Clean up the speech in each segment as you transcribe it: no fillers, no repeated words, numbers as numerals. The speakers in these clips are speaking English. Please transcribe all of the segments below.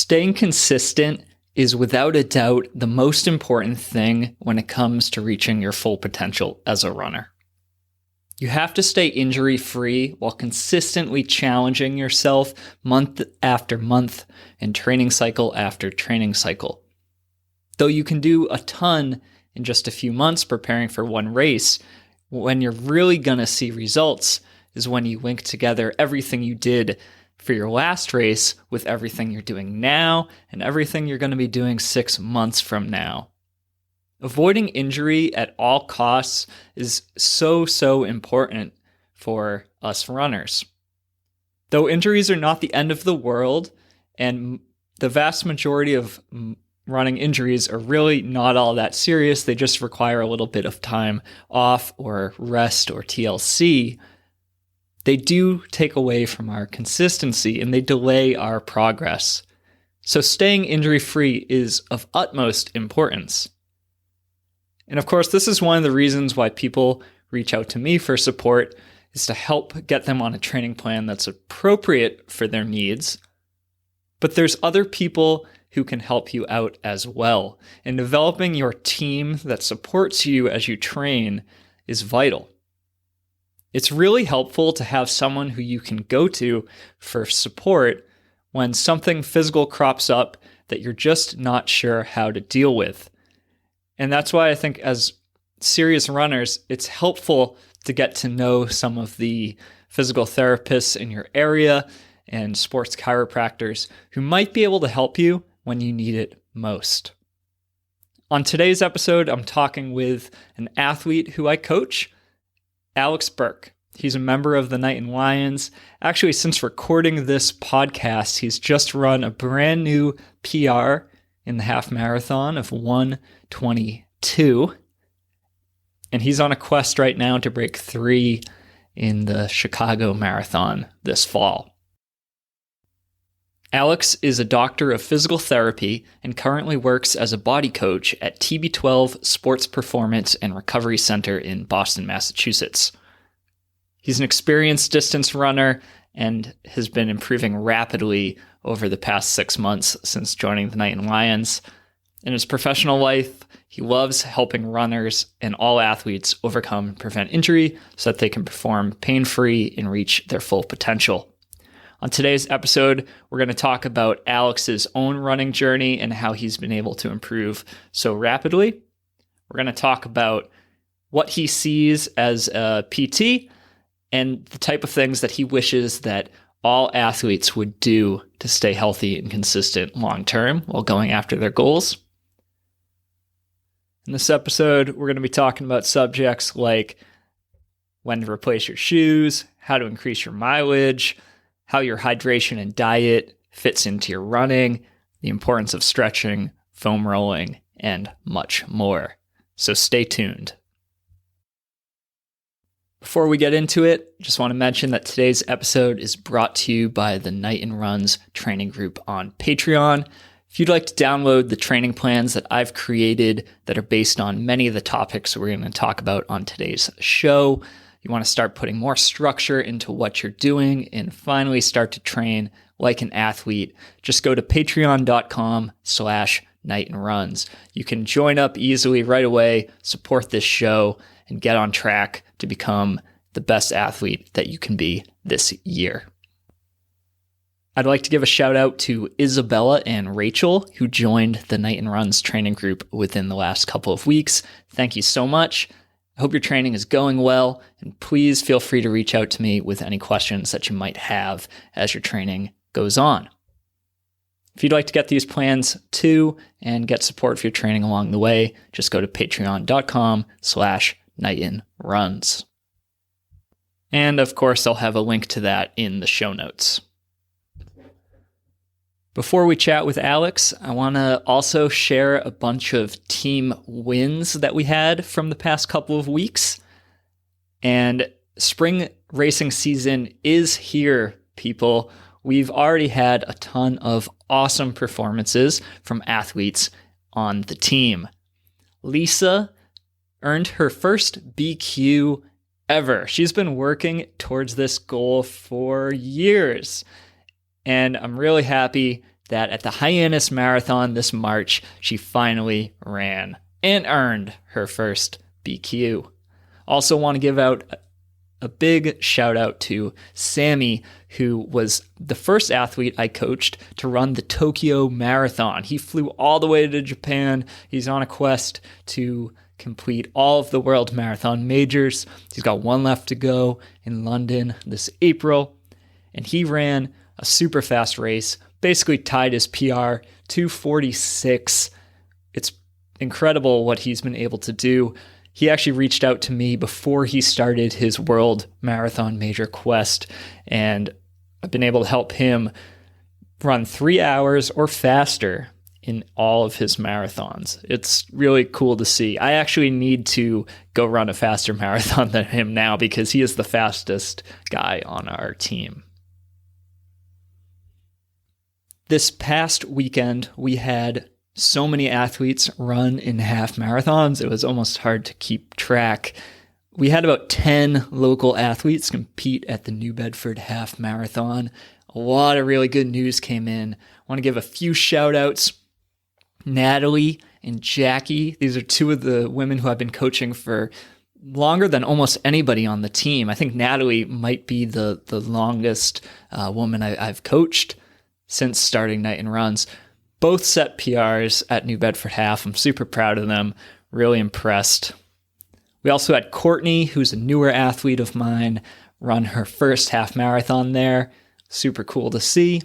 Staying consistent is without a doubt the most important thing when it comes to reaching your full potential as a runner. You have to stay injury-free while consistently challenging yourself month after month and training cycle after training cycle. Though you can do a ton in just a few months preparing for one race, when you're really going to see results is when you link together everything you did for your last race with everything you're doing now and everything you're going to be doing 6 months from now. Avoiding injury at all costs is so important for us runners. Though injuries are not the end of the world, and the vast majority of running injuries are really not all that serious, they just require a little bit of time off or rest or TLC, they do take away from our consistency and they delay our progress. So staying injury-free is of utmost importance. And of course, this is one of the reasons why people reach out to me for support, is to help get them on a training plan that's appropriate for their needs. But there's other people who can help you out as well. And developing your team that supports you as you train is vital. It's really helpful to have someone who you can go to for support when something physical crops up that you're just not sure how to deal with. And that's why I think as serious runners, it's helpful to get to know some of the physical therapists in your area and sports chiropractors who might be able to help you when you need it most. On today's episode, I'm talking with an athlete who I coach, Alex Burke. He's a member of the Knighton Lions. Actually, since recording this podcast, he's just run a brand new PR in the half marathon of 1:22. And he's on a quest right now to break 3 in the Chicago Marathon this fall. Alex is a doctor of physical therapy and currently works as a body coach at TB12 Sports Performance and Recovery Center in Boston, Massachusetts. He's an experienced distance runner and has been improving rapidly over the past 6 months since joining the Knighton Lions. In his professional life, he loves helping runners and all athletes overcome and prevent injury so that they can perform pain-free and reach their full potential. On today's episode, we're going to talk about Alex's own running journey and how he's been able to improve so rapidly. We're going to talk about what he sees as a PT and the type of things that he wishes that all athletes would do to stay healthy and consistent long-term while going after their goals. In this episode, we're going to be talking about subjects like when to replace your shoes, how to increase your mileage, how your hydration and diet fits into your running, the importance of stretching, foam rolling, and much more. So stay tuned. Before we get into it, just want to mention that today's episode is brought to you by the Knighton Runs training group on Patreon. If you'd like to download the training plans that I've created that are based on many of the topics we're going to talk about on today's show, you want to start putting more structure into what you're doing and finally start to train like an athlete, just go to patreon.com/Knighton Runs. You can join up easily right away, support this show, and get on track to become the best athlete that you can be this year. I'd like to give a shout out to Isabella and Rachel, who joined the Knighton Runs training group within the last couple of weeks. Thank you so much. I hope your training is going well, and please feel free to reach out to me with any questions that you might have as your training goes on. If you'd like to get these plans too and get support for your training along the way, just go to patreon.com/Knighton Runs. And of course, I'll have a link to that in the show notes. Before we chat with Alex, I want to also share a bunch of team wins that we had from the past couple of weeks. And spring racing season is here, people. We've already had a ton of awesome performances from athletes on the team. Lisa earned her first BQ ever. She's been working towards this goal for years. And I'm really happy that at the Hyannis Marathon this March, she finally ran and earned her first BQ. Also want to give out a big shout out to Sammy, who was the first athlete I coached to run the Tokyo Marathon. He flew all the way to Japan. He's on a quest to complete all of the world marathon majors. He's got one left to go in London this April, and he ran a super fast race, basically tied his PR, 2:46. It's incredible what he's been able to do. He actually reached out to me before he started his world marathon major quest, and I've been able to help him run 3 hours or faster in all of his marathons. It's really cool to see. I actually need to go run a faster marathon than him now because he is the fastest guy on our team. This past weekend, we had so many athletes run in half marathons. It was almost hard to keep track. We had about 10 local athletes compete at the New Bedford Half Marathon. A lot of really good news came in. I want to give a few shout outs. Natalie and Jackie, these are two of the women who I've been coaching for longer than almost anybody on the team. I think Natalie might be the longest woman I've coached since starting Knighton Runs. Both set PRs at New Bedford Half. I'm super proud of them, really impressed. We also had Courtney, who's a newer athlete of mine, run her first half marathon there. Super cool to see.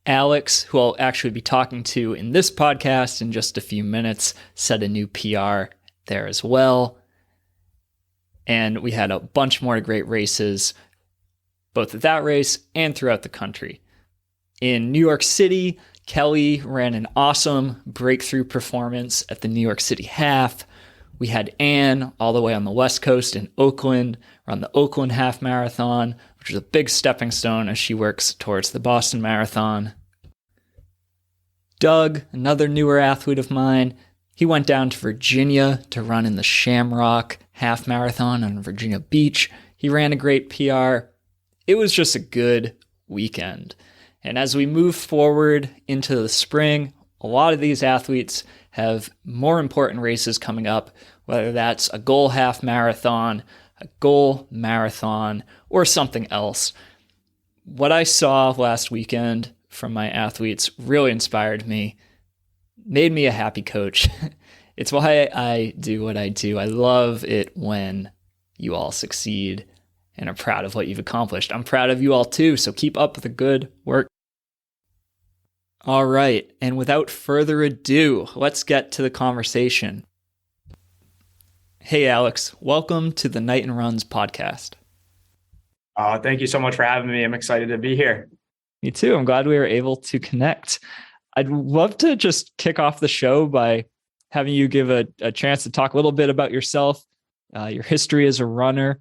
Alex, who I'll actually be talking to in this podcast in just a few minutes, set a new PR there as well. And we had a bunch more great races, both at that race and throughout the country. In New York City, Kelly ran an awesome breakthrough performance at the New York City Half. We had Anne all the way on the West Coast in Oakland run the Oakland Half Marathon, which is a big stepping stone as she works towards the Boston Marathon. Doug, another newer athlete of mine, he went down to Virginia to run in the Shamrock Half Marathon on Virginia Beach. He ran a great PR. It was just a good weekend. And as we move forward into the spring, a lot of these athletes have more important races coming up, whether that's a goal half marathon, a goal marathon, or something else. What I saw last weekend from my athletes really inspired me, made me a happy coach. It's why I do what I do. I love it when you all succeed and are proud of what you've accomplished. I'm proud of you all too, so keep up the good work. All right, and without further ado, let's get to the conversation. Hey Alex, welcome to the Knighton Runs Podcast. Thank you so much for having me. I'm excited to be here. Me too. I'm glad we were able to connect. I'd love to just kick off the show by having you give a chance to talk a little bit about yourself, your history as a runner,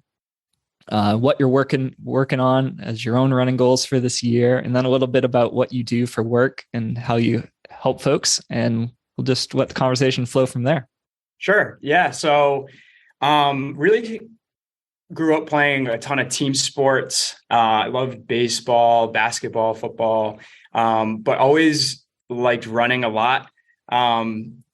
what you're working on as your own running goals for this year, and then a little bit about what you do for work and how you help folks. And we'll just let the conversation flow from there. Sure. Yeah. So really grew up playing a ton of team sports. I loved baseball, basketball, football, but always liked running a lot.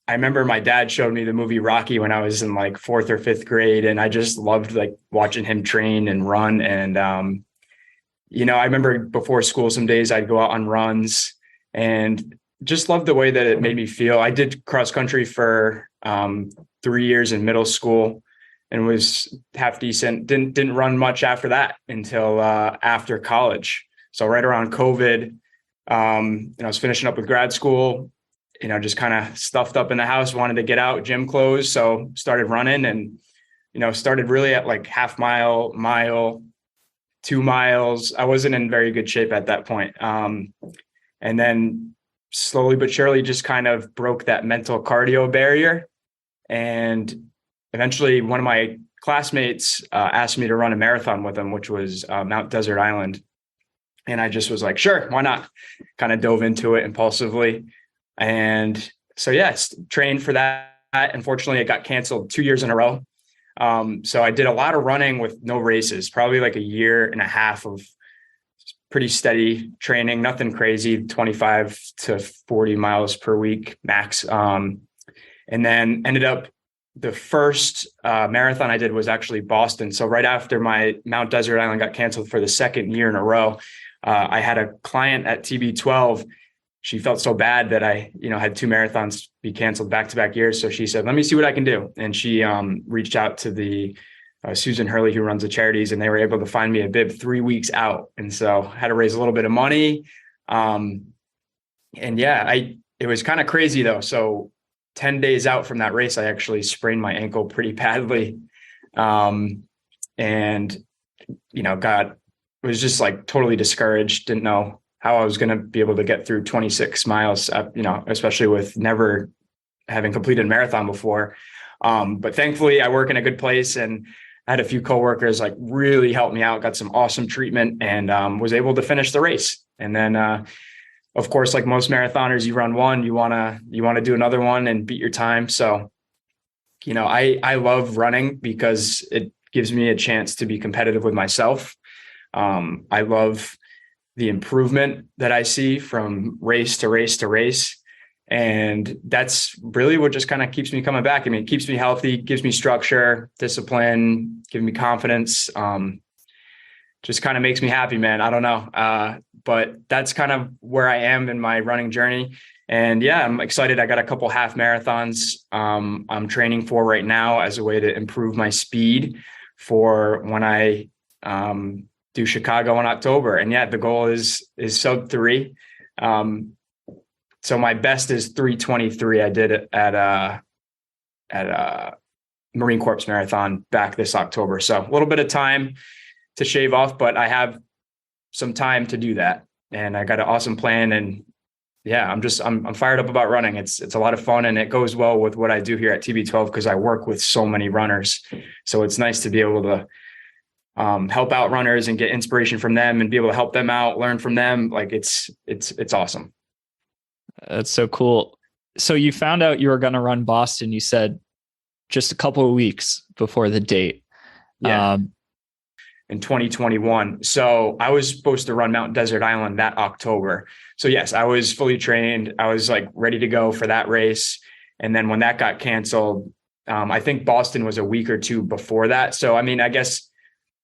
I remember my dad showed me the movie Rocky when I was in like 4th or 5th grade, and I just loved like watching him train and run. And, I remember before school, some days I'd go out on runs and just loved the way that it made me feel. I did cross country for 3 years in middle school and was half decent. Didn't run much after that until after college. So right around COVID, I was finishing up with grad school, just kind of stuffed up in the house, wanted to get out, gym closed. So started running and, started really at like half mile, 2 miles. I wasn't in very good shape at that point. And then slowly but surely just kind of broke that mental cardio barrier. And eventually one of my classmates asked me to run a marathon with him, which was Mount Desert Island. And I just was like, sure, why not? Kind of dove into it impulsively. And so, yes, trained for that. Unfortunately, it got canceled 2 years in a row. So I did a lot of running with no races, probably like a year and a half of pretty steady training, nothing crazy, 25 to 40 miles per week max. And then ended up, the first marathon I did was actually Boston. So right after my Mount Desert Island got canceled for the second year in a row, I had a client at TB12. She felt so bad that I, had 2 marathons be canceled back-to-back years. So she said, let me see what I can do. And she reached out to the Susan Hurley, who runs the charities, and they were able to find me a bib 3 weeks out. And so I had to raise a little bit of money. And yeah, it was kind of crazy though. So 10 days out from that race, I actually sprained my ankle pretty badly. And, was just like totally discouraged. Didn't know how I was going to be able to get through 26 miles, especially with never having completed a marathon before. But thankfully I work in a good place, and I had a few coworkers like really help me out, got some awesome treatment, and was able to finish the race. And then, of course, like most marathoners, you run one, you want to do another one and beat your time. So, I love running because it gives me a chance to be competitive with myself. I love the improvement that I see from race to race to race. And that's really what just kind of keeps me coming back. I mean, it keeps me healthy, gives me structure, discipline, gives me confidence. Just kind of makes me happy, man. I don't know. But that's kind of where I am in my running journey. And yeah, I'm excited. I got a couple half marathons I'm training for right now as a way to improve my speed for when I do Chicago in October. And yeah, the goal is sub 3. So my best is 3:23. I did it at a Marine Corps marathon back this October. So a little bit of time to shave off, but I have some time to do that. And I got an awesome plan. And yeah, I'm fired up about running. It's a lot of fun, and it goes well with what I do here at TB12 because I work with so many runners. So it's nice to be able to help out runners and get inspiration from them and be able to help them out, learn from them. Like it's awesome. That's so cool. So you found out you were going to run Boston, you said, just a couple of weeks before the date. Yeah. In 2021. So I was supposed to run Mount Desert Island that October. So yes, I was fully trained. I was like ready to go for that race. And then when that got canceled, I think Boston was a week or two before that. So, I mean, I guess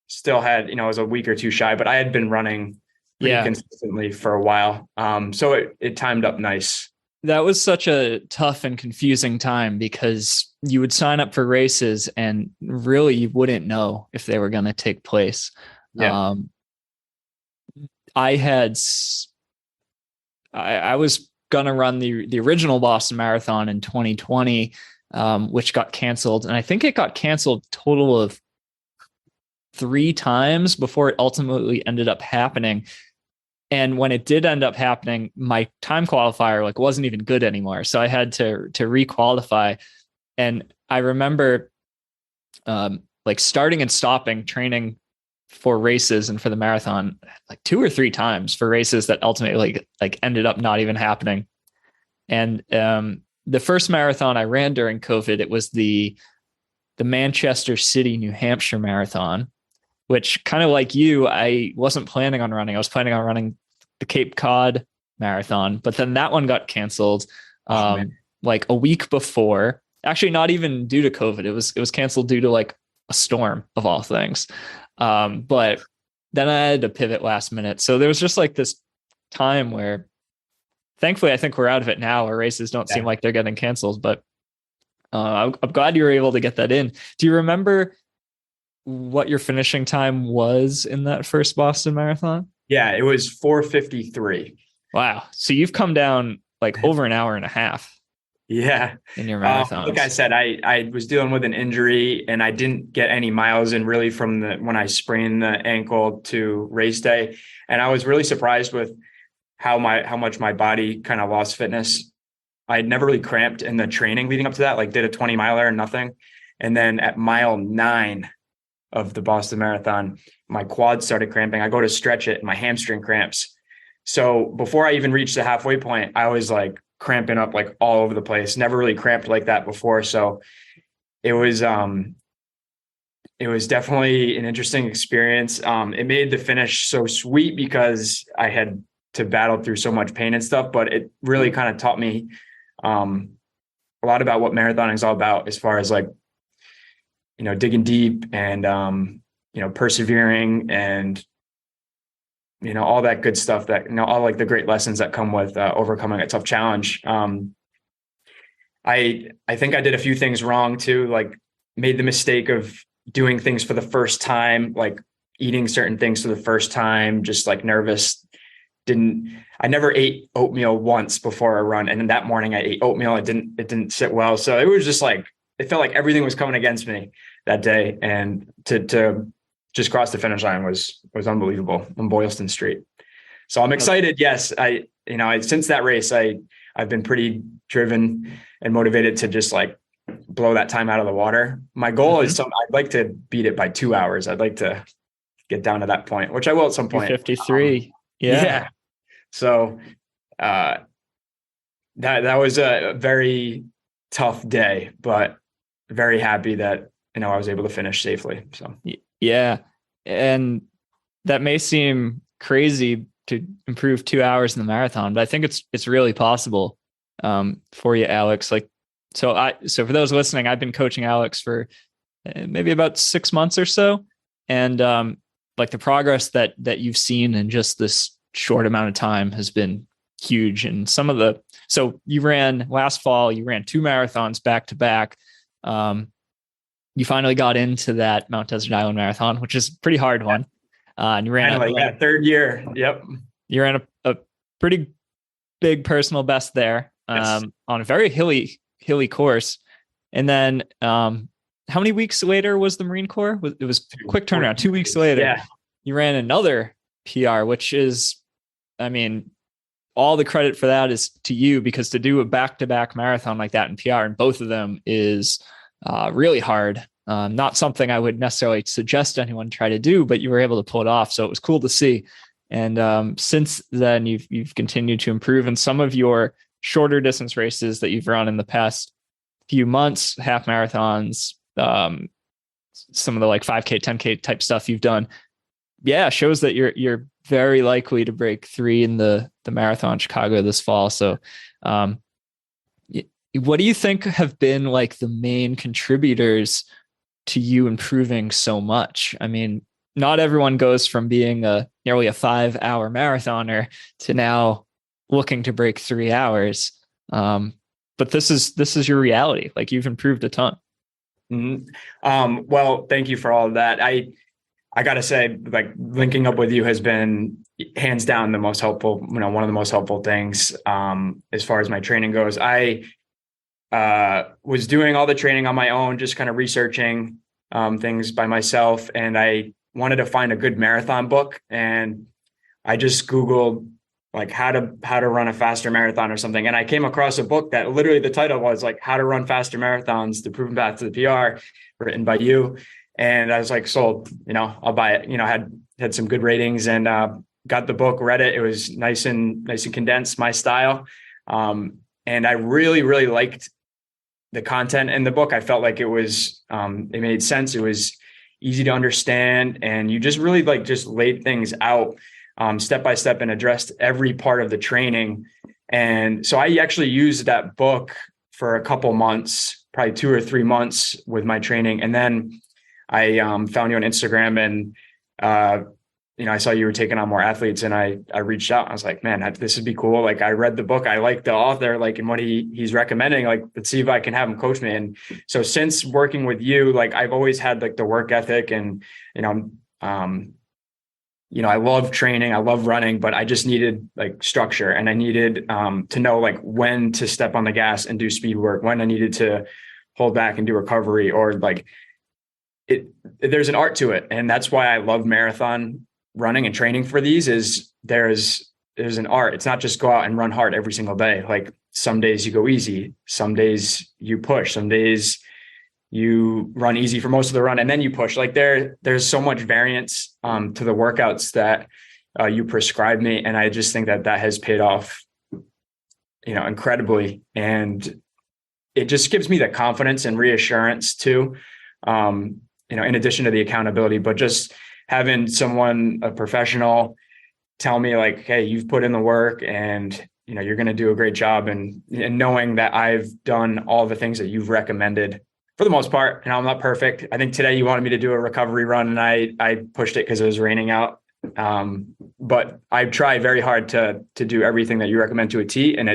still had, I was a week or two shy, but I had been running pretty consistently for a while. So it timed up nice. That was such a tough and confusing time because you would sign up for races and really you wouldn't know if they were going to take place. Yeah. I was going to run the original Boston Marathon in 2020, which got canceled. And I think it got canceled a total of 3 times before it ultimately ended up happening. And when it did end up happening, my time qualifier wasn't even good anymore. So I had to requalify. And I remember starting and stopping training for races and for the marathon 2 or 3 times for races that ultimately ended up not even happening. And the first marathon I ran during COVID, it was the Manchester City, New Hampshire marathon, which kind of like you, I wasn't planning on running. I was planning on running the Cape Cod marathon, but then that one got canceled a week before. Actually, not even due to COVID. It was canceled due to a storm of all things. But then I had to pivot last minute. So there was just this time where, thankfully, I think we're out of it now. Our races don't seem like they're getting canceled, but I'm glad you were able to get that in. Do you remember what your finishing time was in that first Boston Marathon? Yeah, it was 4:53. Wow. So you've come down over an hour and a half. Yeah. In your marathons. Like I said, I was dealing with an injury and I didn't get any miles in really from when I sprained the ankle to race day. And I was really surprised with how much my body kind of lost fitness. I had never really cramped in the training leading up to that, did a 20 miler and nothing. And then at mile 9 of the Boston Marathon, my quads started cramping. I go to stretch it and my hamstring cramps. So before I even reached the halfway point, I was cramping up all over the place. Never really cramped like that before. So it was it was definitely an interesting experience. It made the finish so sweet because I had to battle through so much pain and stuff, but it really kind of taught me a lot about what marathoning is all about, as far as like, digging deep and, persevering and, all that good stuff that, all like the great lessons that come with overcoming a tough challenge. I think I did a few things wrong too, like made the mistake of doing things for the first time, like eating certain things for the first time, just like nervous. I never ate oatmeal once before a run. And then that morning I ate oatmeal. It didn't sit well. So it was just like, it felt like everything was coming against me that day. And to just cross the finish line was unbelievable on Boylston Street. So I'm excited. Yes. Since that race, I've been pretty driven and motivated to just like blow that time out of the water. My goal is I'd like to beat it by 2 hours. I'd like to get down to that point, which I will at some point. 53. Yeah. So that was a very tough day, but very happy that, I was able to finish safely. So, yeah. And that may seem crazy to improve 2 hours in the marathon, but I think it's really possible for you, Alex. Like, so for those listening, I've been coaching Alex for maybe about 6 months or so. And like the progress that you've seen in just this short amount of time has been huge. And so you ran last fall, you ran 2 marathons back to back. You finally got into that Mount Desert Island Marathon, which is a pretty hard one. And you ran third year. Yep. You ran a pretty big personal best there on a very hilly course. And then how many weeks later was the Marine Corps? It was a quick turnaround. 2 weeks later, you ran another PR, which is, all the credit for that is to you, because to do a back-to-back marathon like that in PR and both of them is really hard. Not something I would necessarily suggest anyone try to do, but you were able to pull it off. So it was cool to see. And since then, you've continued to improve in some of your shorter distance races that you've run in the past few months, half marathons, some of the like 5K, 10K type stuff you've done. Yeah, shows that you're very likely to break 3 in the marathon in Chicago this fall. So what do you think have been like the main contributors to you improving so much? Not everyone goes from being nearly a 5-hour marathoner to now looking to break 3 hours. But this is your reality. Like, you've improved a ton. Mm-hmm. Well, thank you for all of that. I gotta say, like, linking up with you has been hands down the most helpful, one of the most helpful things as far as my training goes. I was doing all the training on my own, just kind of researching things by myself. And I wanted to find a good marathon book. And I just Googled like how to run a faster marathon or something. And I came across a book that literally the title was like How to Run Faster Marathons, The Proven Path to the PR, written by you. And I was like, sold, I'll buy it. Had some good ratings and got the book, read it. It was nice and condensed, my style. And I really, really liked the content in the book. I felt like it was, it made sense. It was easy to understand. And you just really just laid things out step by step and addressed every part of the training. And so I actually used that book for a couple months, probably 2 or 3 months with my training. And then I found you on Instagram and, I saw you were taking on more athletes and I reached out. I was like, man, this would be cool. Like, I read the book. I like the author, like, and what he's recommending, like, let's see if I can have him coach me. And so since working with you, like, I've always had like the work ethic and, I love training. I love running, but I just needed like structure, and I needed to know like when to step on the gas and do speed work, when I needed to hold back and do recovery, or like there's an art to it. And that's why I love marathon running and training for these. Is there's an art. It's not just go out and run hard every single day. Like, some days you go easy, some days you push, some days you run easy for most of the run and then you push. Like, there's so much variance to the workouts that you prescribe me. And I just think that has paid off, incredibly. And it just gives me the confidence and reassurance too. in addition to the accountability, but just having someone, a professional, tell me like, hey, you've put in the work and you're going to do a great job, and knowing that I've done all the things that you've recommended for the most part. I'm not perfect. I think today you wanted me to do a recovery run and I pushed it because it was raining out. But I try very hard to do everything that you recommend to a T, and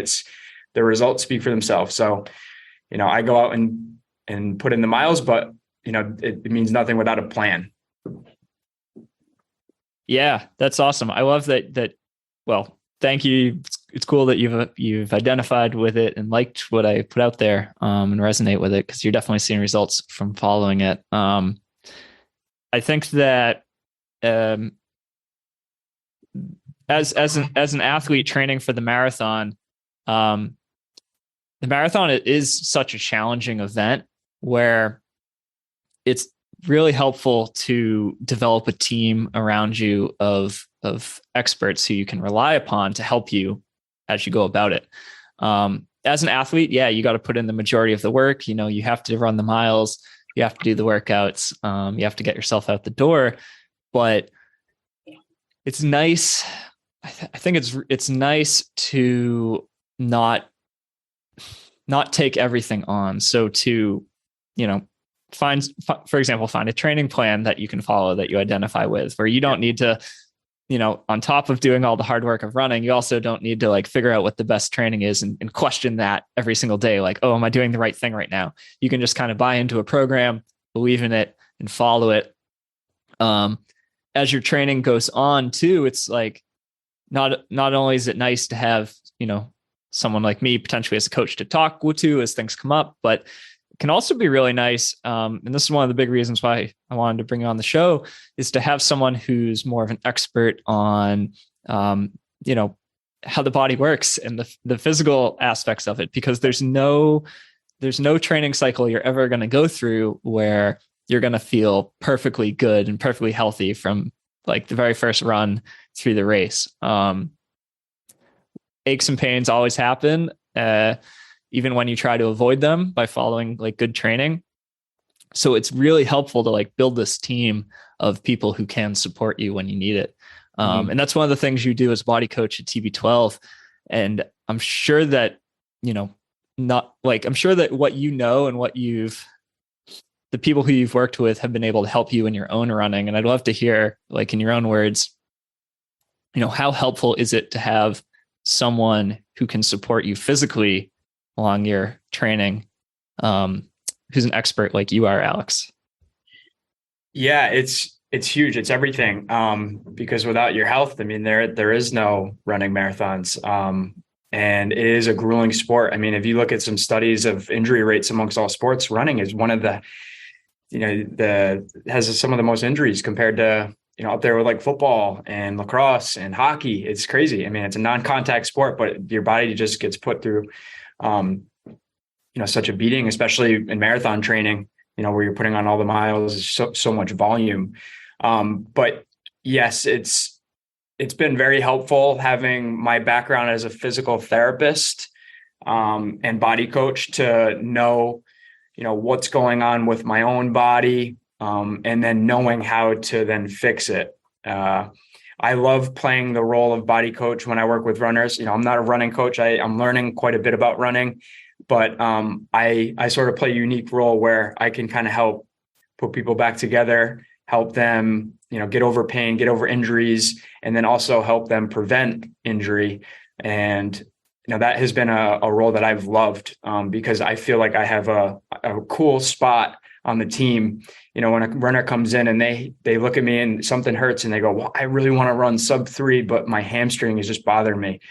the results speak for themselves. So, I go out and put in the miles, but it means nothing without a plan. Yeah, that's awesome. I love that. Well, thank you. It's cool that you've identified with it and liked what I put out there, and resonate with it, because you're definitely seeing results from following it. I think that as an athlete training for the marathon, it is such a challenging event where it's really helpful to develop a team around you of experts who you can rely upon to help you as you go about it. As an athlete, yeah, you got to put in the majority of the work. You have to run the miles, you have to do the workouts, you have to get yourself out the door. But it's nice. I think it's nice to not take everything on. So to, find a training plan that you can follow, that you identify with, where you don't need to, on top of doing all the hard work of running, you also don't need to like figure out what the best training is and question that every single day. Like, oh, am I doing the right thing right now? You can just kind of buy into a program, believe in it, and follow it. As your training goes on too, it's like, not only is it nice to have, someone like me potentially as a coach to talk to as things come up, but it can also be really nice. And this is one of the big reasons why I wanted to bring you on the show, is to have someone who's more of an expert on, how the body works and the physical aspects of it, because there's no training cycle you're ever going to go through where you're going to feel perfectly good and perfectly healthy from like the very first run through the race. Aches and pains always happen, even when you try to avoid them by following like good training. So it's really helpful to like build this team of people who can support you when you need it. And that's one of the things you do as body coach at TB12. And I'm sure that, I'm sure that what and what the people who you've worked with have been able to help you in your own running. And I'd love to hear, like, in your own words, how helpful is it to have someone who can support you physically along your training, who's an expert like you are, Alex? Yeah, it's huge. It's everything. Because without your health, there is no running marathons. And it is a grueling sport. If you look at some studies of injury rates amongst all sports, running is one of the, has some of the most injuries compared to, up there with like football and lacrosse and hockey. It's crazy. It's a non-contact sport, but your body just gets put through, such a beating, especially in marathon training, where you're putting on all the miles, so much volume. But yes, it's been very helpful having my background as a physical therapist, and body coach to know, what's going on with my own body, and then knowing how to then fix it. I love playing the role of body coach when I work with runners. I'm not a running coach. I'm learning quite a bit about running, but I sort of play a unique role where I can kind of help put people back together, help them, get over pain, get over injuries, and then also help them prevent injury. And, that has been a role that I've loved, because I feel like I have a cool spot on the team. When a runner comes in and they look at me and something hurts and they go, well, I really want to run sub 3, but my hamstring is just bothering me.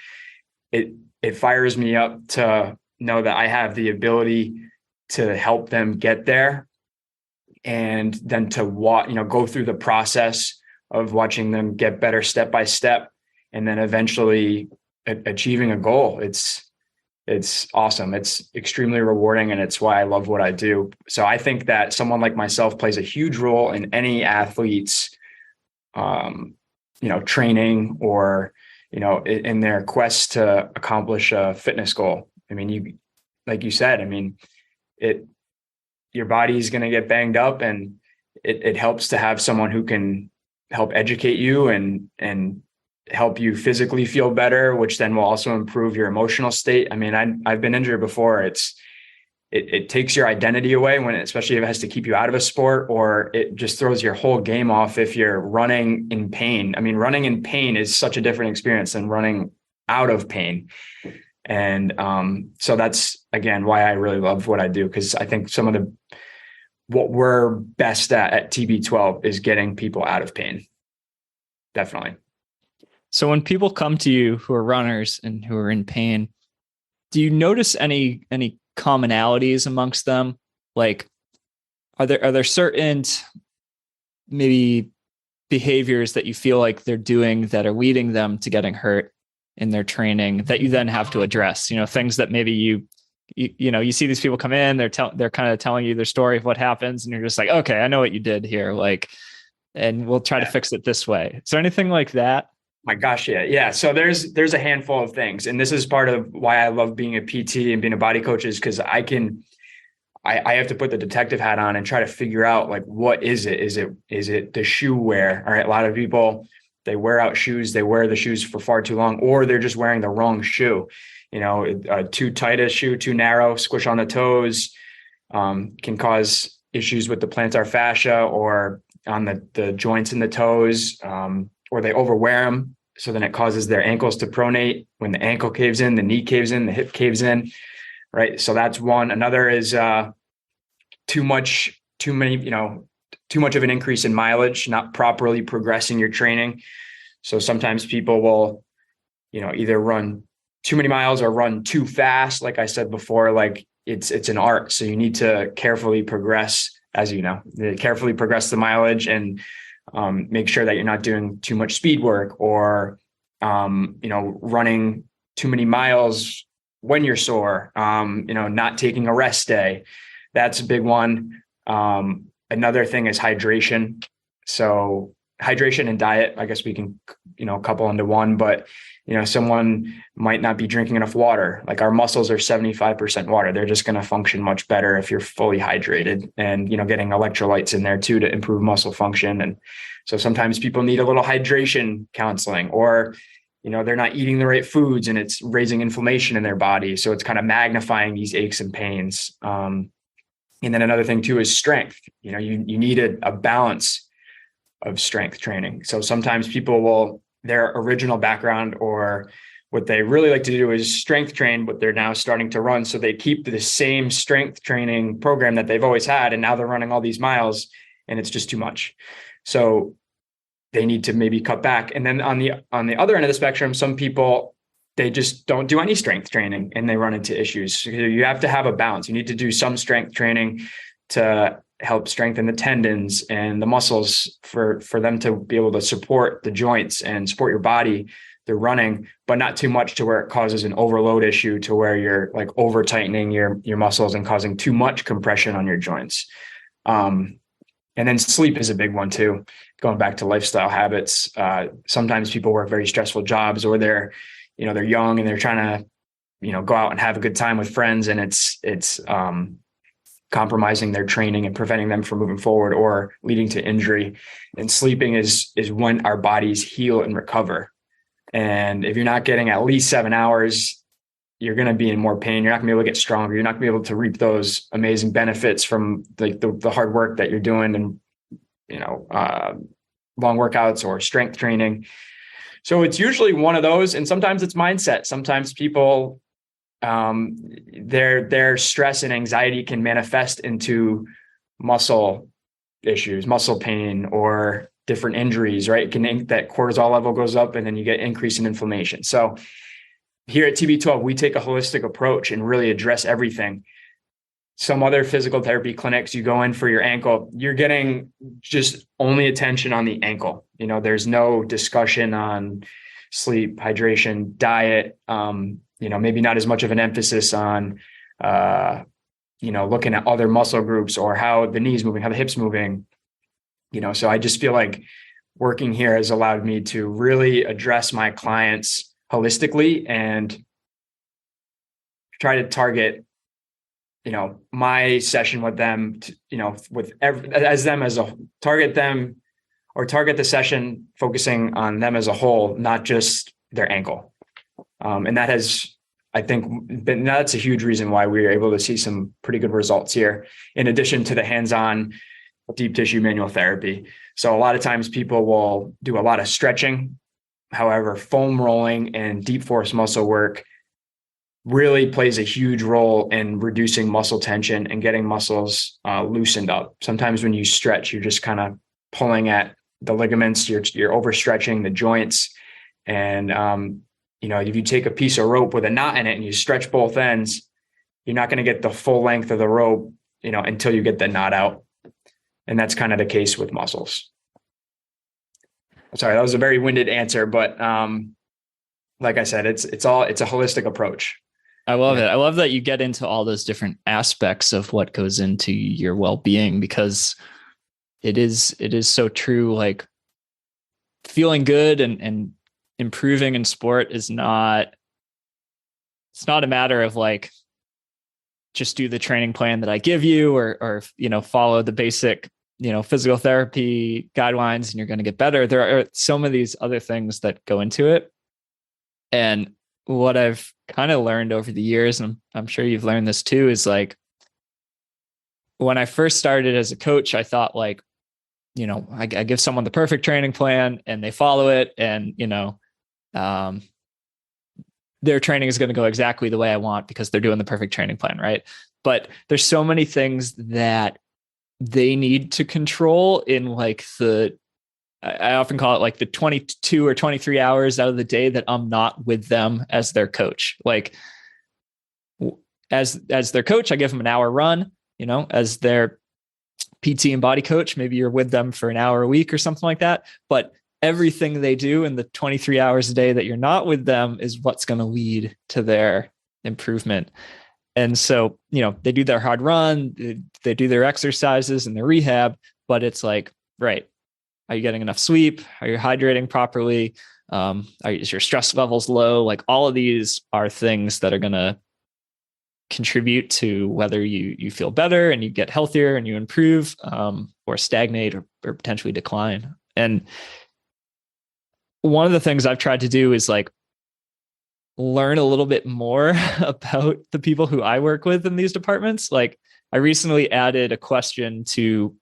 It fires me up to know that I have the ability to help them get there, and then to go through the process of watching them get better step by step, and then eventually achieving a goal. It's awesome. It's extremely rewarding, and it's why I love what I do. So I think that someone like myself plays a huge role in any athlete's, training or, in their quest to accomplish a fitness goal. Like you said, your body is going to get banged up, and it helps to have someone who can help educate you and help you physically feel better, which then will also improve your emotional state. I mean, I've been injured before. It takes your identity away especially if it has to keep you out of a sport, or it just throws your whole game off if you're running in pain. I mean, running in pain is such a different experience than running out of pain. And so that's, again, why I really love what I do, because I think what we're best at TB12 is getting people out of pain. Definitely. So when people come to you who are runners and who are in pain, do you notice any commonalities amongst them? Like, are there certain maybe behaviors that you feel like they're doing that are leading them to getting hurt in their training that you then have to address? Things that maybe you see these people come in, they're kind of telling you their story of what happens, and you're just like, okay, I know what you did here. Like, and we'll try to fix it this way. Is there anything like that? My gosh. Yeah. So there's a handful of things. And this is part of why I love being a PT and being a body coach, is because I have to put the detective hat on and try to figure out, like, what is it? Is it the shoe wear? All right. A lot of people, they wear out shoes. They wear the shoes for far too long, or they're just wearing the wrong shoe. Too tight a shoe, too narrow, squish on the toes, can cause issues with the plantar fascia or on the joints in the toes, or they overwear them. So then it causes their ankles to pronate. When the ankle caves in, the knee caves in, the hip caves in, right? So that's one. Another is too much of an increase in mileage, not properly progressing your training. So sometimes people will, either run too many miles or run too fast. Like I said before, like it's an art. So you need to carefully progress, carefully progress the mileage and make sure that you're not doing too much speed work or, running too many miles when you're sore, not taking a rest day. That's a big one. Another thing is hydration. So hydration and diet, I guess we can, couple into one, but, someone might not be drinking enough water. Like, our muscles are 75% water. They're just going to function much better if you're fully hydrated and, getting electrolytes in there too, to improve muscle function. And so sometimes people need a little hydration counseling, or, they're not eating the right foods and it's raising inflammation in their body. So it's kind of magnifying these aches and pains. And then another thing too is strength. You need a balance of strength training. So sometimes people their original background or what they really like to do is strength train, but they're now starting to run. So they keep the same strength training program that they've always had. And now they're running all these miles and it's just too much. So they need to maybe cut back. And then on the other end of the spectrum, some people, they just don't do any strength training and they run into issues. So you have to have a balance. You need to do some strength training to help strengthen the tendons and the muscles for them to be able to support the joints and support your body through running, but not too much to where it causes an overload issue to where you're like over tightening your muscles and causing too much compression on your joints. And then sleep is a big one too. Going back to lifestyle habits. Sometimes people work very stressful jobs, or they're young and they're trying to, go out and have a good time with friends. And it's compromising their training and preventing them from moving forward or leading to injury. And sleeping is when our bodies heal and recover. And if you're not getting at least 7 hours, you're going to be in more pain. You're not going to be able to get stronger. You're not going to be able to reap those amazing benefits from the hard work that you're doing and, long workouts or strength training. So it's usually one of those. And sometimes it's mindset. Sometimes people, their stress and anxiety can manifest into muscle issues, muscle pain, or different injuries, right? That cortisol level goes up and then you get increase in inflammation. So here at TB12, we take a holistic approach and really address everything. Some other physical therapy clinics, you go in for your ankle, you're getting just only attention on the ankle. There's no discussion on sleep, hydration, diet, maybe not as much of an emphasis on, looking at other muscle groups or how the knee's moving, how the hip's moving, so I just feel like working here has allowed me to really address my clients holistically and try to target my session with them, target the session focusing on them as a whole, not just their ankle. And that has, I think, that's a huge reason why we were able to see some pretty good results here, in addition to the hands-on deep tissue manual therapy. So a lot of times people will do a lot of stretching. However, foam rolling and deep force muscle work really plays a huge role in reducing muscle tension and getting muscles loosened up. Sometimes when you stretch, you're just kind of pulling at the ligaments, you're overstretching the joints. And, if you take a piece of rope with a knot in it and you stretch both ends, you're not going to get the full length of the rope, until you get the knot out. And that's kind of the case with muscles. Sorry, that was a very winded answer, but like I said, it's a holistic approach. I love it. I love that you get into all those different aspects of what goes into your well-being, because it is so true. Like, feeling good and improving in sport it's not a matter of like, just do the training plan that I give you or follow the basic, physical therapy guidelines and you're going to get better. There are so many of these other things that go into it. And what I've kind of learned over the years, and I'm sure you've learned this too, is like, when I first started as a coach, I thought like, I give someone the perfect training plan and they follow it, and, their training is going to go exactly the way I want because they're doing the perfect training plan. Right. But there's so many things that they need to control in like I often call it like the 22 or 23 hours out of the day that I'm not with them as their coach. Like, as their coach, I give them an hour run, as their PT and body coach, maybe you're with them for an hour a week or something like that. But everything they do in the 23 hours a day that you're not with them is what's going to lead to their improvement. And so, they do their hard run, they do their exercises and their rehab, but it's like, right, are you getting enough sleep? Are you hydrating properly? Is your stress levels low? Like, all of these are things that are going to contribute to whether you feel better and you get healthier and you improve, or stagnate or potentially decline. And one of the things I've tried to do is like learn a little bit more about the people who I work with in these departments. Like, I recently added a question to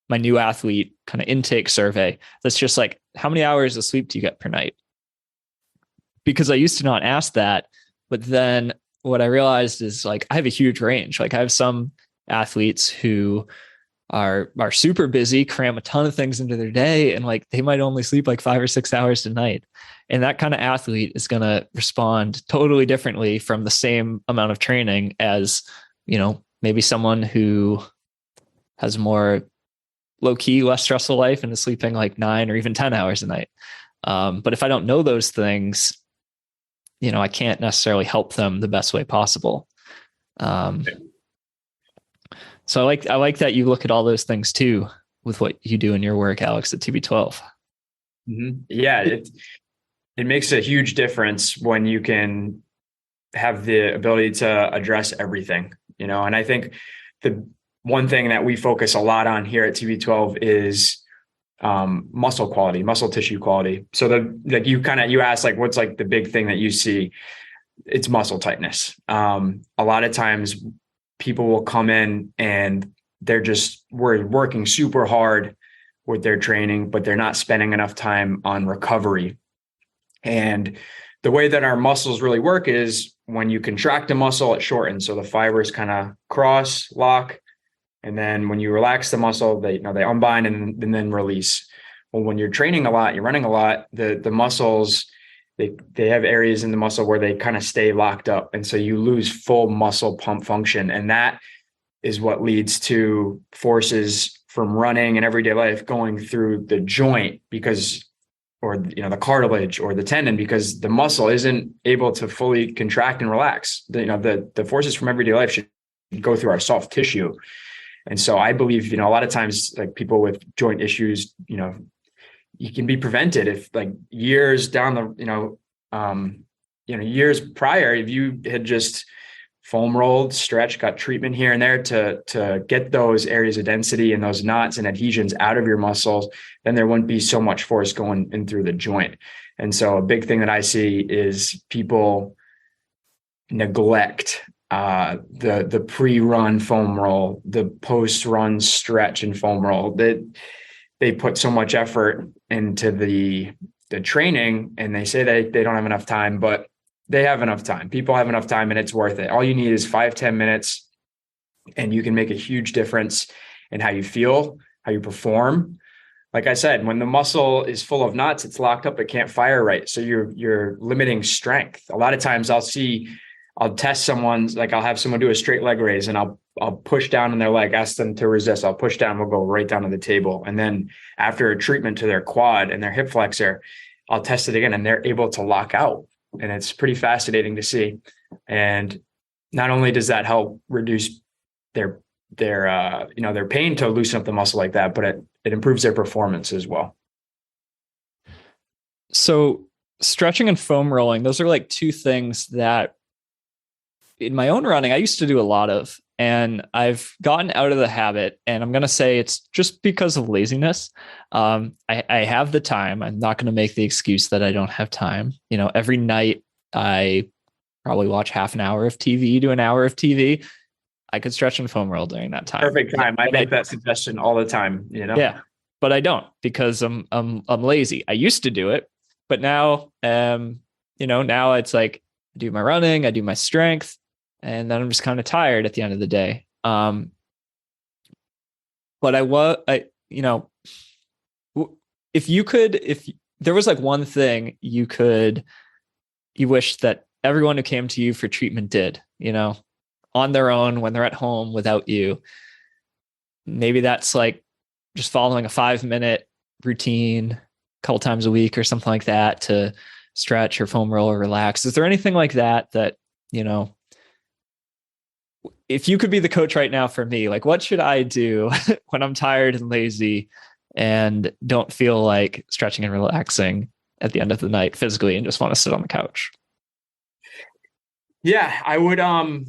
my new athlete kind of intake survey that's just like, how many hours of sleep do you get per night? Because I used to not ask that, but then what I realized is like, I have a huge range. Like, I have some athletes who are super busy, cram a ton of things into their day, and like they might only sleep like 5 or 6 hours a night. And that kind of athlete is going to respond totally differently from the same amount of training as, maybe someone who has more low key, less stressful life and is sleeping like 9 or even 10 hours a night. But if I don't know those things, I can't necessarily help them the best way possible. So I like that you look at all those things too with what you do in your work, Alex, at TB12. Mm-hmm. Yeah, it makes a huge difference when you can have the ability to address everything, and I think the one thing that we focus a lot on here at TB12 is muscle quality, muscle tissue quality. So you asked like, what's like the big thing that you see? It's muscle tightness. A lot of times people will come in and we're working super hard with their training, but they're not spending enough time on recovery. And the way that our muscles really work is when you contract a muscle, it shortens. So the fibers kind of cross, lock, and then when you relax the muscle, they unbind and then release. Well, when you're training a lot, you're running a lot, the muscles, they have areas in the muscle where they kind of stay locked up. And so you lose full muscle pump function. And that is what leads to forces from running and everyday life going through the joint or the cartilage or the tendon, because the muscle isn't able to fully contract and relax. The forces from everyday life should go through our soft tissue. And so I believe, a lot of times like people with joint issues, you can be prevented if like years down the, years prior, if you had just foam rolled, stretched, got treatment here and there to get those areas of density and those knots and adhesions out of your muscles, then there wouldn't be so much force going in through the joint. And so a big thing that I see is people neglect the pre-run foam roll, the post-run stretch and foam roll. That they put so much effort into the training, and they say they don't have enough time, but they have enough time. People have enough time, and it's worth it. All you need is 5-10 minutes, and you can make a huge difference in how you feel, how you perform. Like I said, when the muscle is full of knots, it's locked up, it can't fire right. So you're limiting strength. A lot of times I'll test someone's, like I'll have someone do a straight leg raise, and I'll push down on their leg, ask them to resist. I'll push down, we'll go right down to the table. And then after a treatment to their quad and their hip flexor, I'll test it again, and they're able to lock out. And it's pretty fascinating to see. And not only does that help reduce their pain to loosen up the muscle like that, but it improves their performance as well. So stretching and foam rolling, those are like two things that in my own running, I used to do a lot of, and I've gotten out of the habit, and I'm going to say it's just because of laziness. I have the time. I'm not going to make the excuse that I don't have time. Every night I probably watch half an hour of TV to an hour of TV. I could stretch and foam roll during that time. Perfect time. I make that suggestion all the time, Yeah, but I don't, because I'm lazy. I used to do it, but now, now it's like I do my running, I do my strength, and then I'm just kind of tired at the end of the day. But if there was like one thing you wish that everyone who came to you for treatment did, on their own, when they're at home without you, maybe that's like just following a 5-minute routine a couple times a week or something like that to stretch or foam roll or relax. Is there anything like that, if you could be the coach right now for me, like what should I do when I'm tired and lazy and don't feel like stretching and relaxing at the end of the night physically and just want to sit on the couch? Yeah, I would, I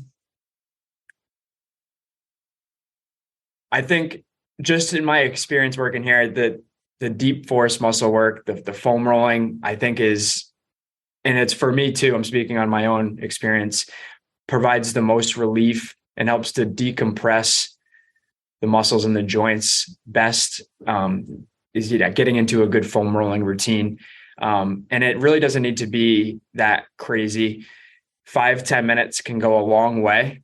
think just in my experience working here, the deep force muscle work, the foam rolling, I think and it's for me too, I'm speaking on my own experience, provides the most relief and helps to decompress the muscles and the joints best, is getting into a good foam rolling routine. And it really doesn't need to be that crazy. 5-10 minutes can go a long way.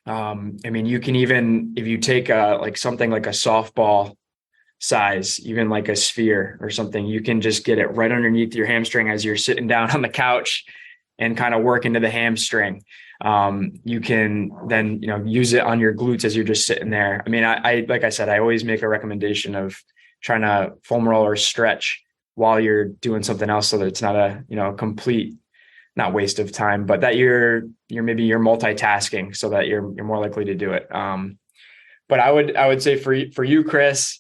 You can even, if you take something like a softball size, even like a sphere or something, you can just get it right underneath your hamstring as you're sitting down on the couch and kind of work into the hamstring. You can then, use it on your glutes as you're just sitting there. I like I said, I always make a recommendation of trying to foam roll or stretch while you're doing something else, so that it's not a, complete, not waste of time, but that you're multitasking so that you're more likely to do it. But I would say for you, Chris,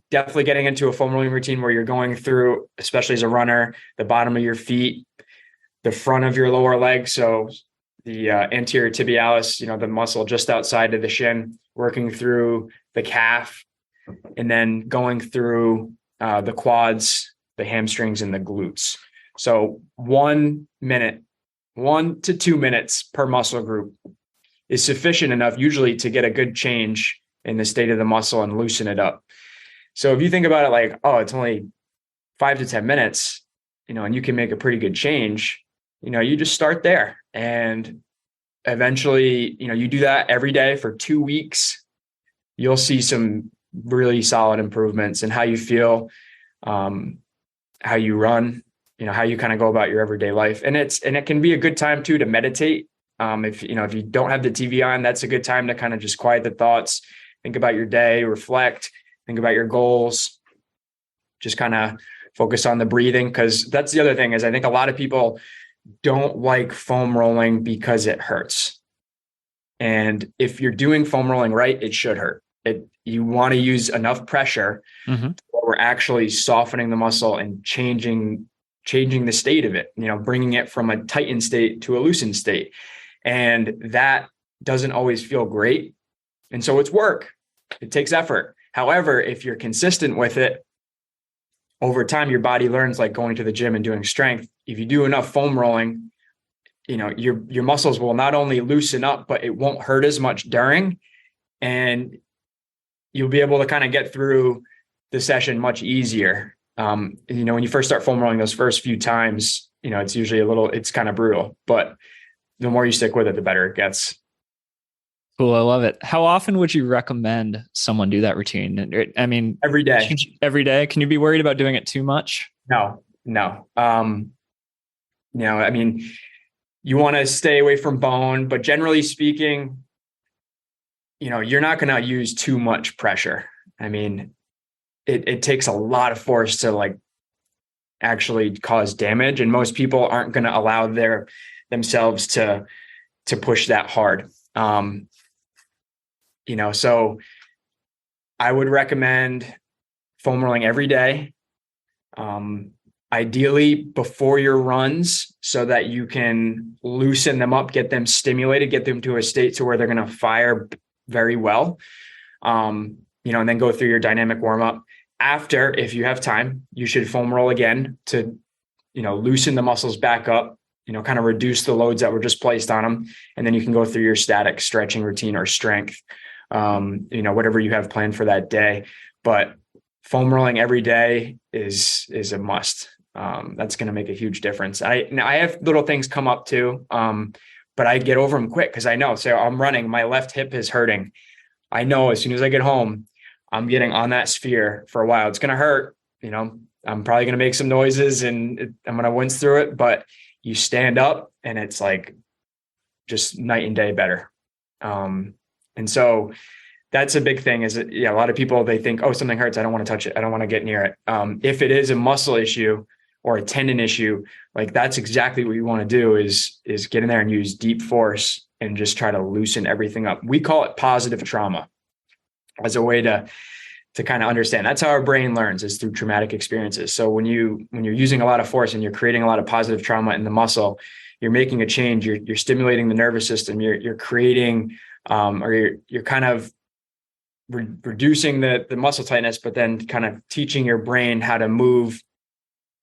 definitely getting into a foam rolling routine where you're going through, especially as a runner, the bottom of your feet, the front of your lower leg. So the anterior tibialis, the muscle just outside of the shin, working through the calf, and then going through the quads, the hamstrings, and the glutes. So 1 to 2 minutes per muscle group is sufficient enough usually to get a good change in the state of the muscle and loosen it up. So if you think about it like, it's only 5 to 10 minutes, and you can make a pretty good change, you just start there. And eventually, you do that every day for 2 weeks, you'll see some really solid improvements in how you feel, how you run, how you kind of go about your everyday life. And it can be a good time too to meditate. If you don't have the TV on, that's a good time to kind of just quiet the thoughts, think about your day, reflect, think about your goals, just kind of focus on the breathing. Because that's the other thing, is I think a lot of people don't like foam rolling because it hurts. And if you're doing foam rolling right, it should hurt. You want to use enough pressure where we're actually softening the muscle and changing the state of it, bringing it from a tightened state to a loosened state. And that doesn't always feel great. And so it's work. It takes effort. However, if you're consistent with it, over time, your body learns, like going to the gym and doing strength. If you do enough foam rolling, your muscles will not only loosen up, but it won't hurt as much during, and you'll be able to kind of get through the session much easier. When you first start foam rolling those first few times, it's usually it's kind of brutal, but the more you stick with it, the better it gets. Cool. I love it. How often would you recommend someone do that routine? I mean, every day. Every day. Can you be worried about doing it too much? No. I mean, you want to stay away from bone, but generally speaking, you're not going to use too much pressure. I mean, it takes a lot of force to like actually cause damage, and most people aren't going to allow themselves to push that hard. So I would recommend foam rolling every day. Ideally before your runs, so that you can loosen them up, get them stimulated, get them to a state to where they're going to fire very well. And then go through your dynamic warm up. After, if you have time, you should foam roll again to, loosen the muscles back up, kind of reduce the loads that were just placed on them. And then you can go through your static stretching routine or strength, whatever you have planned for that day. But foam rolling every day is a must. That's going to make a huge difference. I have little things come up too, but I get over them quick because I know. So I'm running, my left hip is hurting. I know as soon as I get home, I'm getting on that sphere for a while. It's going to hurt. I'm probably going to make some noises and I'm going to wince through it, but you stand up and it's like just night and day better. And so that's a big thing is that, a lot of people, they think, oh, something hurts, I don't want to touch it, I don't want to get near it. If it is a muscle issue or a tendon issue, like that's exactly what you want to do is get in there and use deep force and just try to loosen everything up. We call it positive trauma as a way to kind of understand. That's how our brain learns, is through traumatic experiences. So when you're using a lot of force and you're creating a lot of positive trauma in the muscle, you're making a change. You're stimulating the nervous system. You're creating, or you're kind of reducing the muscle tightness, but then kind of teaching your brain how to move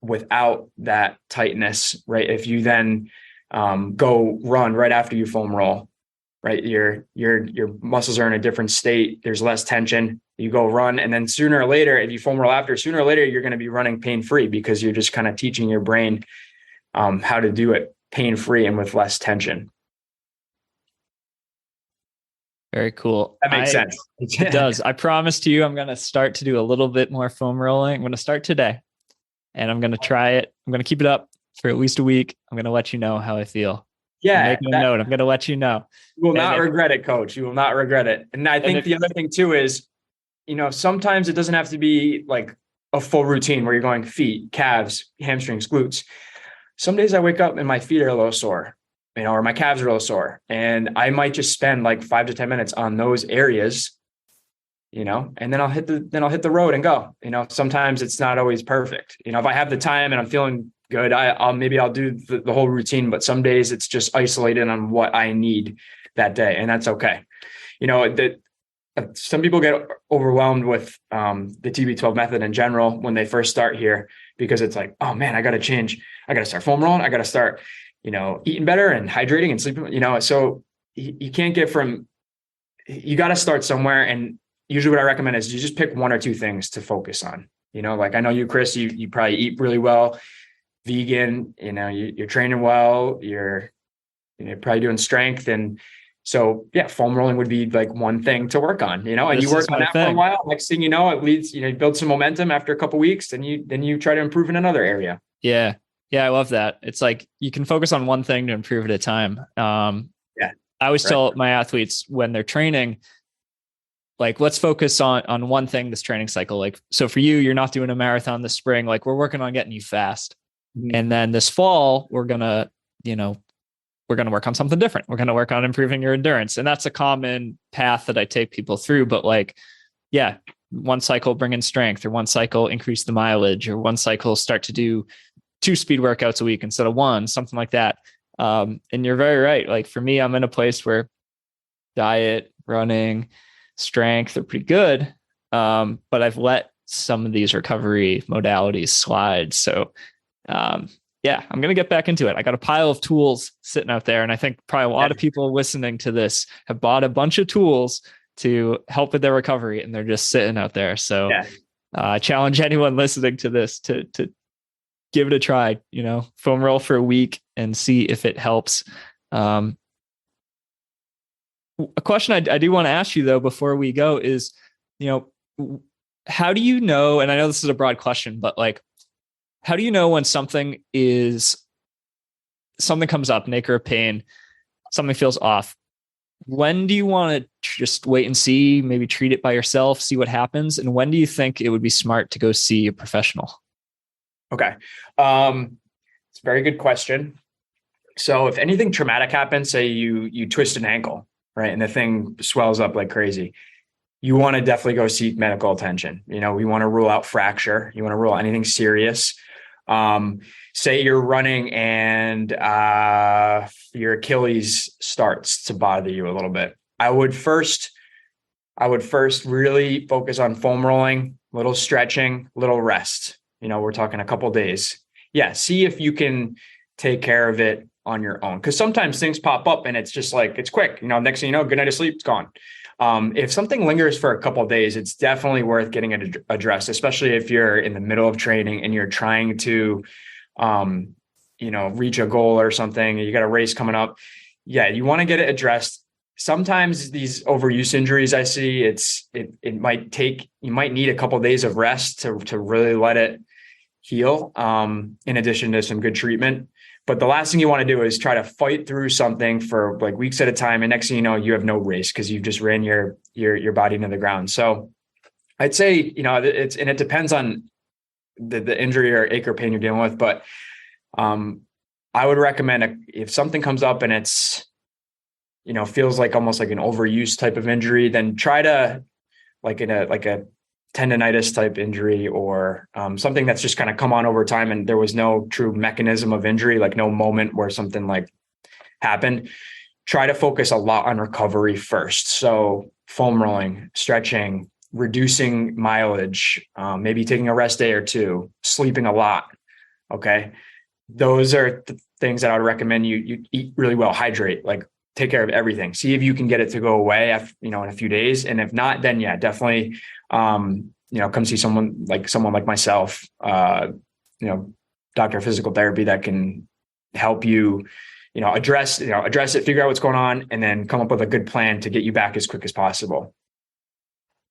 without that tightness, right? If you then go run right after you foam roll, right? Your muscles are in a different state. There's less tension. You go run, and then sooner or later, if you foam roll after, sooner or later, you're going to be running pain-free because you're just kind of teaching your brain how to do it pain-free and with less tension. Very cool. That makes sense. It does. I promise to you, I'm going to start to do a little bit more foam rolling. I'm going to start today, and I'm going to try it. I'm going to keep it up for at least a week. I'm going to let you know how I feel. Yeah. Make a note. I'm going to let you know. You will not regret it, coach. You will not regret it. And I think the other thing too is, sometimes it doesn't have to be like a full routine where you're going feet, calves, hamstrings, glutes. Some days I wake up and my feet are a little sore, or my calves are a little sore, and I might just spend like 5 to 10 minutes on those areas, and then I'll hit the road and go. Sometimes it's not always perfect. If I have the time and I'm feeling good, I'll do the whole routine, but some days it's just isolated on what I need that day, and that's okay. Some people get overwhelmed with the TB12 method in general when they first start here, because it's like, oh man, I got to change. I got to start foam rolling. I got to start, eating better and hydrating and sleeping, so you can't you got to start somewhere. And usually what I recommend is you just pick one or two things to focus on. Like I know you, Chris, you probably eat really well, vegan, you're training well, you're probably doing strength. And so, foam rolling would be like one thing to work on, and you work on that for a while. Next thing you know, it leads, you build some momentum after a couple of weeks, and you try to improve in another area. Yeah. Yeah. I love that. It's like, you can focus on one thing to improve at a time. I always tell my athletes when they're training, like, let's focus on one thing this training cycle. Like, so for you, you're not doing a marathon this spring. Like, we're working on getting you fast. Mm-hmm. And then this fall, we're going to work on something different. We're going to work on improving your endurance. And that's a common path that I take people through. But one cycle bring in strength, or one cycle increase the mileage, or one cycle start to do 2 speed workouts a week instead of 1, something like that. And you're very right. Like for me, I'm in a place where diet, running, strength are pretty good. But I've let some of these recovery modalities slide. So, yeah, I'm going to get back into it. I got a pile of tools sitting out there. And I think probably a lot of people listening to this have bought a bunch of tools to help with their recovery, and they're just sitting out there. So I challenge anyone listening to this to give it a try, foam roll for a week and see if it helps. A question I do want to ask you though, before we go is, how do you know, and I know this is a broad question, but like, how do you know when something comes up, an ache or a pain, something feels off? When do you want to just wait and see, maybe treat it by yourself, see what happens? And when do you think it would be smart to go see a professional? Okay. It's a very good question. So if anything traumatic happens, say you twist an ankle, right, and the thing swells up like crazy, you want to definitely go seek medical attention. We want to rule out fracture. You want to rule out anything serious. Say you're running and your Achilles starts to bother you a little bit. I would first really focus on foam rolling, little stretching, little rest. We're talking a couple days. Yeah. See if you can take care of it on your own. Cause sometimes things pop up and it's just like, it's quick, next thing you know, good night of sleep, it's gone. If something lingers for a couple of days, it's definitely worth getting it addressed, especially if you're in the middle of training and you're trying to, reach a goal or something. You got a race coming up. Yeah. You want to get it addressed. Sometimes these overuse injuries I see, you might need a couple of days of rest to really let it heal, in addition to some good treatment. But the last thing you want to do is try to fight through something for like weeks at a time. And next thing you know, you have no race because you've just ran your body into the ground. So I'd say, it depends on the injury or ache or pain you're dealing with. But I would recommend if something comes up and it's, feels like almost like an overuse type of injury, then try to like a tendonitis type injury or something that's just kind of come on over time and there was no true mechanism of injury, like no moment where something like happened. Try to focus a lot on recovery first. So foam rolling, stretching, reducing mileage, maybe taking a rest day or two, sleeping a lot. Okay. Those are the things that I would recommend you eat really well, hydrate, like take care of everything. See if you can get it to go away after, in a few days. And if not, then yeah, definitely, come see someone like myself, doctor of physical therapy that can help you, address it, figure out what's going on, and then come up with a good plan to get you back as quick as possible.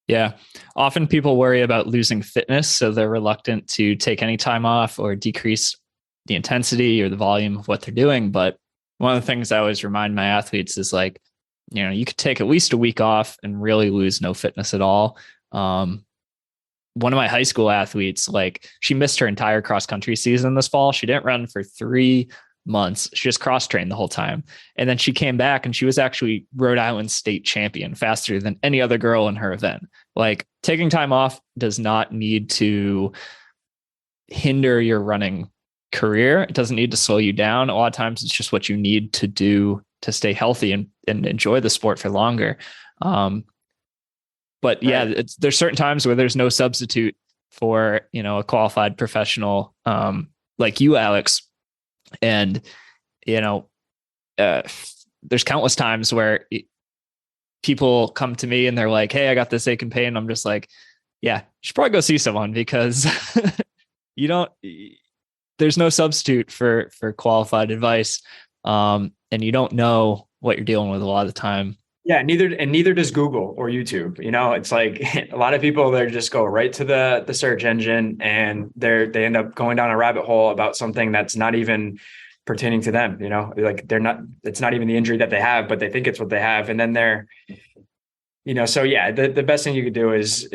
Yeah. Often people worry about losing fitness, so they're reluctant to take any time off or decrease the intensity or the volume of what they're doing. But one of the things I always remind my athletes is like, you could take at least a week off and really lose no fitness at all. One of my high school athletes, like she missed her entire cross country season this fall. She didn't run for 3 months. She just cross trained the whole time. And then she came back and she was actually Rhode Island state champion faster than any other girl in her event. Like taking time off does not need to hinder your running career. It doesn't need to slow you down. A lot of times it's just what you need to do to stay healthy and enjoy the sport for longer. But yeah, there's certain times where there's no substitute for, a qualified professional, like you, Alex. And, there's countless times where people come to me and they're like, hey, I got this ache and pain. I'm just like, yeah, you should probably go see someone because there's no substitute for qualified advice. And you don't know what you're dealing with a lot of the time. Yeah, neither does Google or YouTube. It's like a lot of people, they just go right to the search engine and they end up going down a rabbit hole about something that's not even pertaining to them. Like it's not even the injury that they have, but they think it's what they have. And then so yeah, the best thing you could do is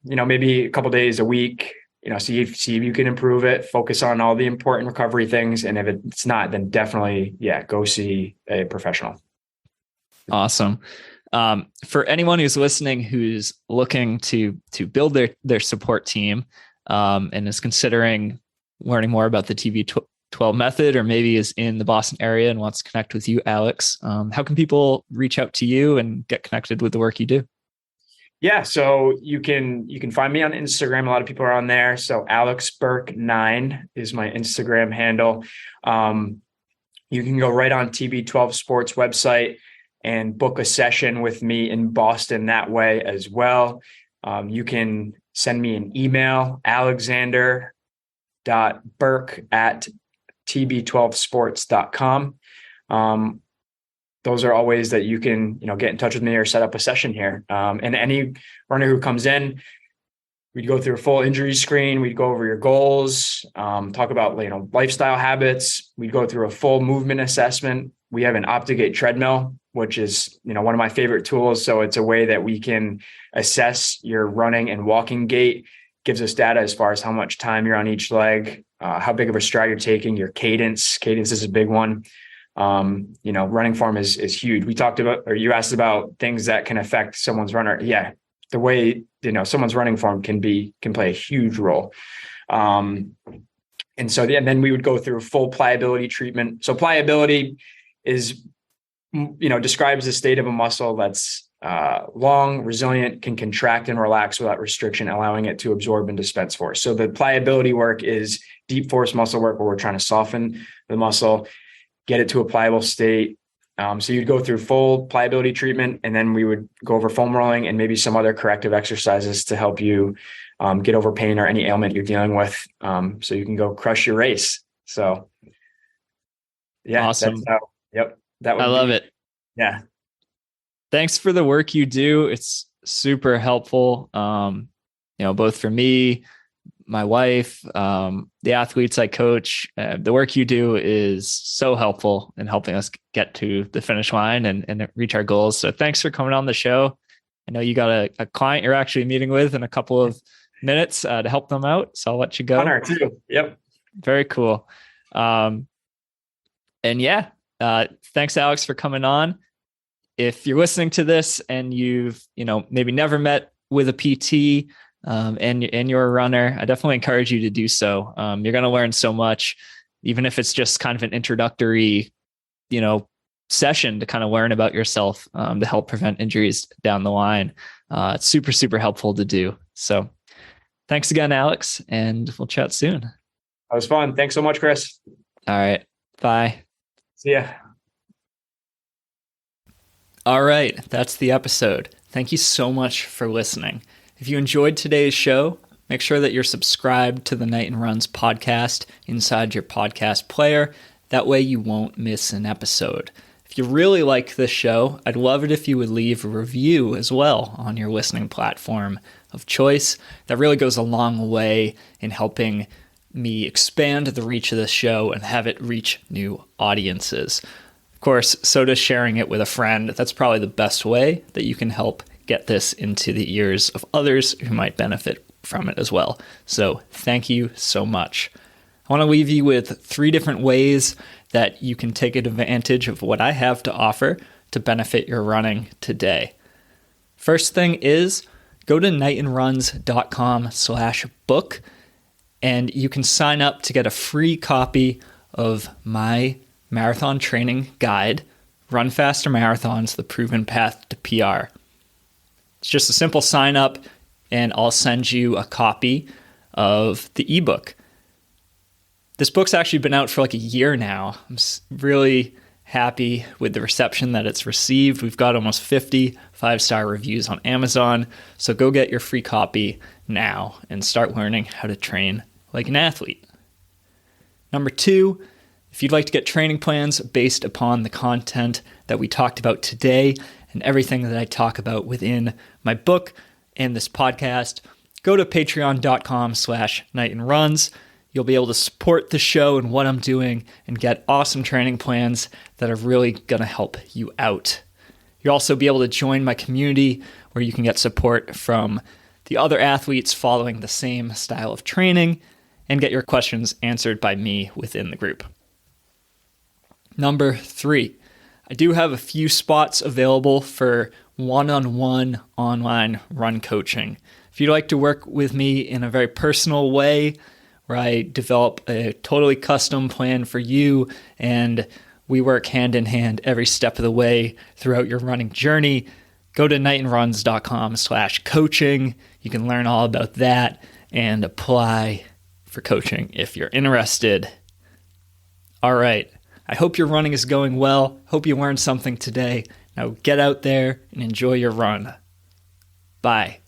maybe a couple days, a week, see if you can improve it, focus on all the important recovery things. And if it's not, then definitely, yeah, go see a professional. Awesome. For anyone who's listening, who's looking to build their support team, and is considering learning more about the TB12 TB12 method, or maybe is in the Boston area and wants to connect with you, Alex, how can people reach out to you and get connected with the work you do? Yeah, so you can find me on Instagram. A lot of people are on there. So Alex Burke 9 is my Instagram handle. You can go right on TB12 Sports website and book a session with me in Boston that way as well. You can send me an email, alexander.burke@tb12sports.com. Those are all ways that you can, get in touch with me or set up a session here. And any runner who comes in, we'd go through a full injury screen. We'd go over your goals, talk about, lifestyle habits. We'd go through a full movement assessment. We have an Optigate treadmill, which is, one of my favorite tools. So it's a way that we can assess your running and walking gait, gives us data as far as how much time you're on each leg, how big of a stride you're taking, your cadence. Cadence is a big one. Running form is huge. We talked about, or you asked about things that can affect someone's runner. Yeah. The way, someone's running form can play a huge role. And then we would go through full pliability treatment. So pliability is, describes the state of a muscle that's long, resilient, can contract and relax without restriction, allowing it to absorb and dispense force. So the pliability work is deep force muscle work where we're trying to soften the muscle, get it to a pliable state. So you'd go through full pliability treatment, and then we would go over foam rolling and maybe some other corrective exercises to help you get over pain or any ailment you're dealing with, so you can go crush your race. So yeah, awesome. I love it. Yeah. Thanks for the work you do. It's super helpful. Both for me, my wife, the athletes I coach. The work you do is so helpful in helping us get to the finish line and reach our goals. So thanks for coming on the show. I know you got a client you're actually meeting with in a couple of minutes to help them out. So I'll let you go. Honor too. Yep. Very cool. Thanks, Alex, for coming on. If you're listening to this and you've, maybe never met with a PT, and you're a runner, I definitely encourage you to do so. You're going to learn so much, even if it's just kind of an introductory, session to kind of learn about yourself, to help prevent injuries down the line. It's super, super helpful to do. So thanks again, Alex, and we'll chat soon. That was fun. Thanks so much, Chris. All right. Bye. See ya. All right. That's the episode. Thank you so much for listening. If you enjoyed today's show, make sure that you're subscribed to the Knighton Runs podcast inside your podcast player. That way you won't miss an episode. If you really like this show, I'd love it if you would leave a review as well on your listening platform of choice. That really goes a long way in helping me expand the reach of this show and have it reach new audiences. Of course, so does sharing it with a friend. That's probably the best way that you can help get this into the ears of others who might benefit from it as well. So thank you so much. I want to leave you with 3 different ways that you can take advantage of what I have to offer to benefit your running today. First thing is go to knightonruns.com/book, and you can sign up to get a free copy of my marathon training guide, Run Faster Marathons, The Proven Path to PR. It's just a simple sign up, and I'll send you a copy of the ebook. This book's actually been out for like a year now. I'm really happy with the reception that it's received. We've got almost 50 5-star reviews on Amazon. So go get your free copy now and start learning how to train like an athlete. Number 2, if you'd like to get training plans based upon the content that we talked about today and everything that I talk about within my book and this podcast, go to patreon.com/KnightonRuns. You'll be able to support the show and what I'm doing and get awesome training plans that are really going to help you out. You'll also be able to join my community where you can get support from the other athletes following the same style of training and get your questions answered by me within the group. Number 3, I do have a few spots available for one-on-one online run coaching. If you'd like to work with me in a very personal way where I develop a totally custom plan for you, and we work hand in hand every step of the way throughout your running journey. Go to knightonruns.com/coaching. You can learn all about that and apply for coaching if you're interested. All right. I hope your running is going well. Hope you learned something today. Now get out there and enjoy your run. Bye.